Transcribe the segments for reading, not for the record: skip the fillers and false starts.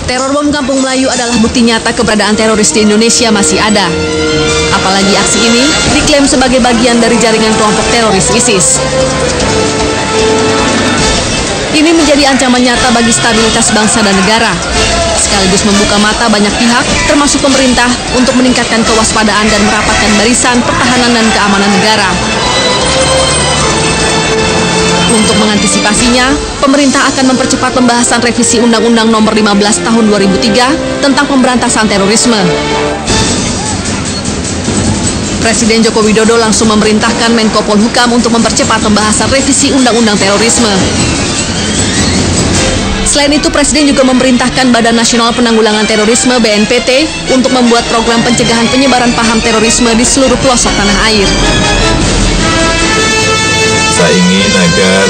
Teror bom Kampung Melayu adalah bukti nyata keberadaan teroris di Indonesia masih ada. Apalagi aksi ini diklaim sebagai bagian dari jaringan kelompok teroris ISIS. Ini menjadi ancaman nyata bagi stabilitas bangsa dan negara, sekaligus membuka mata banyak pihak, termasuk pemerintah, untuk meningkatkan kewaspadaan dan merapatkan barisan pertahanan dan keamanan negara. Untuk mengantisipasinya, pemerintah akan mempercepat pembahasan revisi Undang-Undang Nomor 15 Tahun 2003 tentang pemberantasan terorisme. Presiden Joko Widodo langsung memerintahkan Menko Polhukam untuk mempercepat pembahasan revisi Undang-Undang Terorisme. Selain itu, Presiden juga memerintahkan Badan Nasional Penanggulangan Terorisme (BNPT) untuk membuat program pencegahan penyebaran paham terorisme di seluruh pelosok tanah air. Saya ingin agar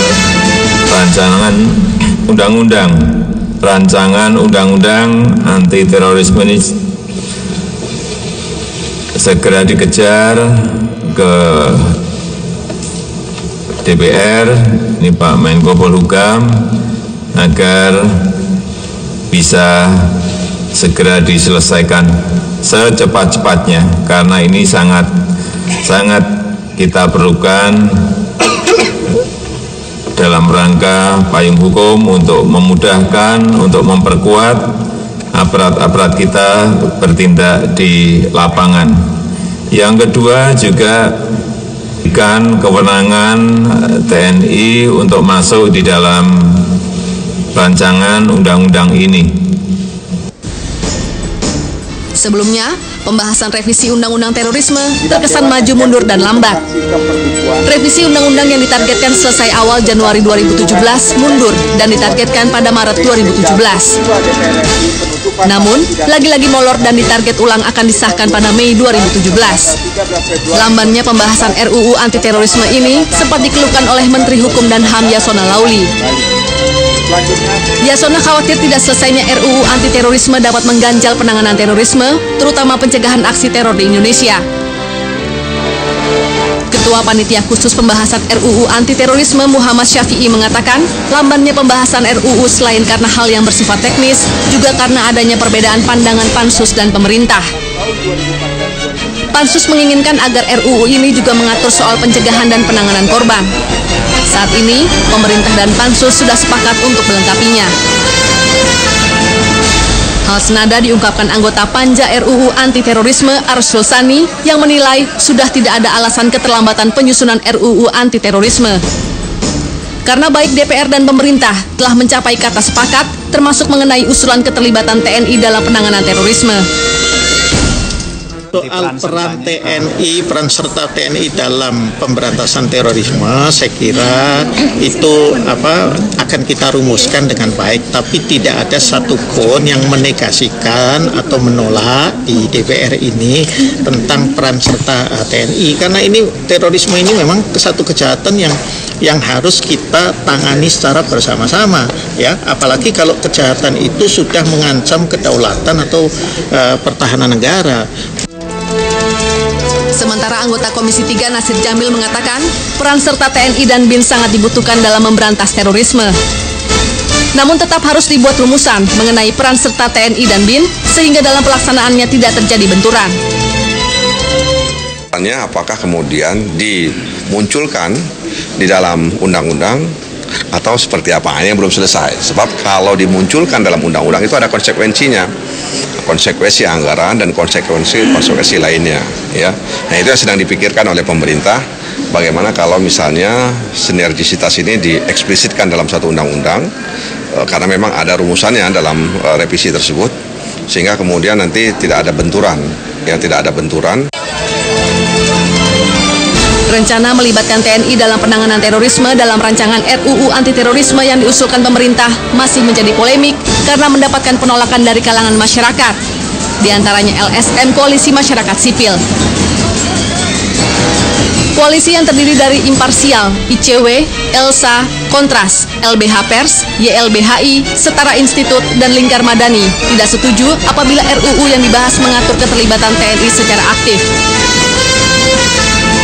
rancangan undang-undang anti terorisme ini segera dikejar ke DPR, ini Pak Menko Polhukam, agar bisa segera diselesaikan secepat-cepatnya, karena ini sangat kita perlukan dalam rangka payung hukum untuk memudahkan, untuk memperkuat aparat-aparat kita bertindak di lapangan. Yang kedua juga berikan kewenangan TNI untuk masuk di dalam rancangan undang-undang ini. Sebelumnya, pembahasan revisi Undang-Undang Terorisme terkesan maju mundur dan lambat. Revisi undang-undang yang ditargetkan selesai awal Januari 2017 mundur dan ditargetkan pada Maret 2017. Namun, lagi-lagi molor dan ditarget ulang akan disahkan pada Mei 2017. Lambannya pembahasan RUU anti-terorisme ini sempat dikeluhkan oleh Menteri Hukum dan HAM Yasona Lauli. Yasona khawatir tidak selesainya RUU anti-terorisme dapat mengganjal penanganan terorisme, terutama pencegahan aksi teror di Indonesia. Ketua Panitia Khusus Pembahasan RUU Anti-Terorisme Muhammad Syafi'i mengatakan, lambannya pembahasan RUU selain karena hal yang bersifat teknis, juga karena adanya perbedaan pandangan Pansus dan pemerintah. Pansus menginginkan agar RUU ini juga mengatur soal pencegahan dan penanganan korban. Saat ini, pemerintah dan Pansus sudah sepakat untuk melengkapinya. Hal senada diungkapkan anggota Panja RUU Anti-Terorisme Arsul Sani yang menilai sudah tidak ada alasan keterlambatan penyusunan RUU Anti-Terorisme. Karena baik DPR dan pemerintah telah mencapai kata sepakat, termasuk mengenai usulan keterlibatan TNI dalam penanganan terorisme. Soal peran TNI, peran serta TNI dalam pemberantasan terorisme, saya kira itu akan kita rumuskan dengan baik, tapi tidak ada satupun yang menegasikan atau menolak di DPR ini tentang peran serta TNI, karena ini terorisme ini memang satu kejahatan yang harus kita tangani secara bersama-sama, ya, apalagi kalau kejahatan itu sudah mengancam kedaulatan atau pertahanan negara. Sementara anggota Komisi 3 Nasir Jamil mengatakan peran serta TNI dan BIN sangat dibutuhkan dalam memberantas terorisme. Namun tetap harus dibuat rumusan mengenai peran serta TNI dan BIN sehingga dalam pelaksanaannya tidak terjadi benturan. Apakah kemudian dimunculkan di dalam undang-undang atau seperti apa, ini yang belum selesai. Sebab kalau dimunculkan dalam undang-undang itu ada konsekuensinya, konsekuensi anggaran dan konsekuensi lainnya, ya. Nah, itu yang sedang dipikirkan oleh pemerintah, bagaimana kalau misalnya sinergisitas ini dieksplisitkan dalam satu undang-undang, karena memang ada rumusannya dalam revisi tersebut, sehingga kemudian nanti tidak ada benturan, Rencana melibatkan TNI dalam penanganan terorisme dalam rancangan RUU anti-terorisme yang diusulkan pemerintah masih menjadi polemik karena mendapatkan penolakan dari kalangan masyarakat, di antaranya LSM Koalisi Masyarakat Sipil. Koalisi yang terdiri dari Imparsial, ICW, ELSA, Kontras, LBH Pers, YLBHI, Setara Institut, dan Lingkar Madani tidak setuju apabila RUU yang dibahas mengatur keterlibatan TNI secara aktif.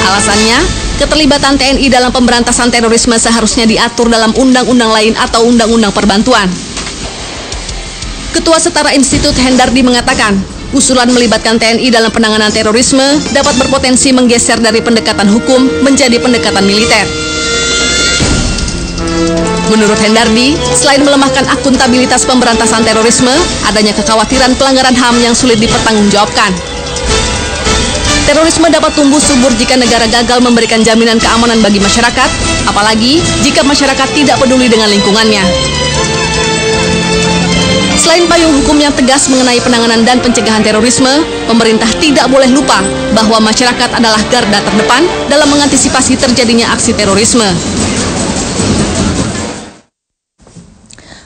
Alasannya, keterlibatan TNI dalam pemberantasan terorisme seharusnya diatur dalam undang-undang lain atau undang-undang perbantuan. Ketua Setara Institut Hendardi mengatakan, usulan melibatkan TNI dalam penanganan terorisme dapat berpotensi menggeser dari pendekatan hukum menjadi pendekatan militer. Menurut Hendardi, selain melemahkan akuntabilitas pemberantasan terorisme, adanya kekhawatiran pelanggaran HAM yang sulit dipertanggungjawabkan. Terorisme dapat tumbuh subur jika negara gagal memberikan jaminan keamanan bagi masyarakat, apalagi jika masyarakat tidak peduli dengan lingkungannya. Selain payung hukum yang tegas mengenai penanganan dan pencegahan terorisme, pemerintah tidak boleh lupa bahwa masyarakat adalah garda terdepan dalam mengantisipasi terjadinya aksi terorisme.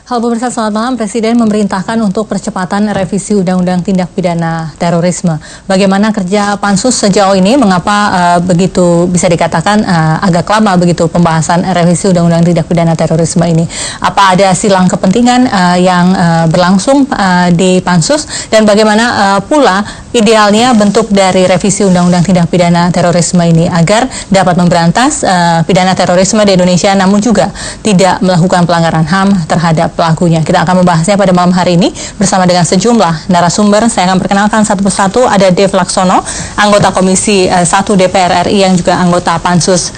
Halo pemirsa, selamat malam. Presiden memerintahkan untuk percepatan revisi Undang-Undang Tindak Pidana Terorisme. Bagaimana kerja Pansus sejauh ini? Mengapa begitu bisa dikatakan agak lama begitu pembahasan revisi Undang-Undang Tindak Pidana Terorisme ini? Apa ada silang kepentingan yang berlangsung di Pansus? Dan bagaimana pula idealnya bentuk dari revisi Undang-Undang Tindak Pidana Terorisme ini agar dapat memberantas pidana terorisme di Indonesia, namun juga tidak melakukan pelanggaran HAM terhadap pelakunya. Kita akan membahasnya pada malam hari ini bersama dengan sejumlah narasumber. Saya akan perkenalkan satu persatu. Ada Dev Laksono, anggota Komisi 1 DPR RI yang juga anggota Pansus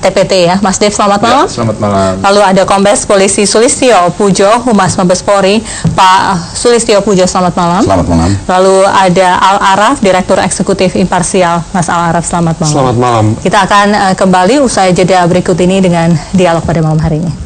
TPT ya. Mas Dev, selamat malam. Selamat malam. Lalu ada Kombes Polisi Sulistyo Pujo, Humas Mabes Polri. Pak Sulistyo Pujo, selamat malam. Selamat malam. Lalu ada Al Araf, Direktur Eksekutif Imparsial. Mas Al Araf, selamat malam. Selamat malam. Kita akan kembali usai jeda berikut ini dengan dialog pada malam hari ini.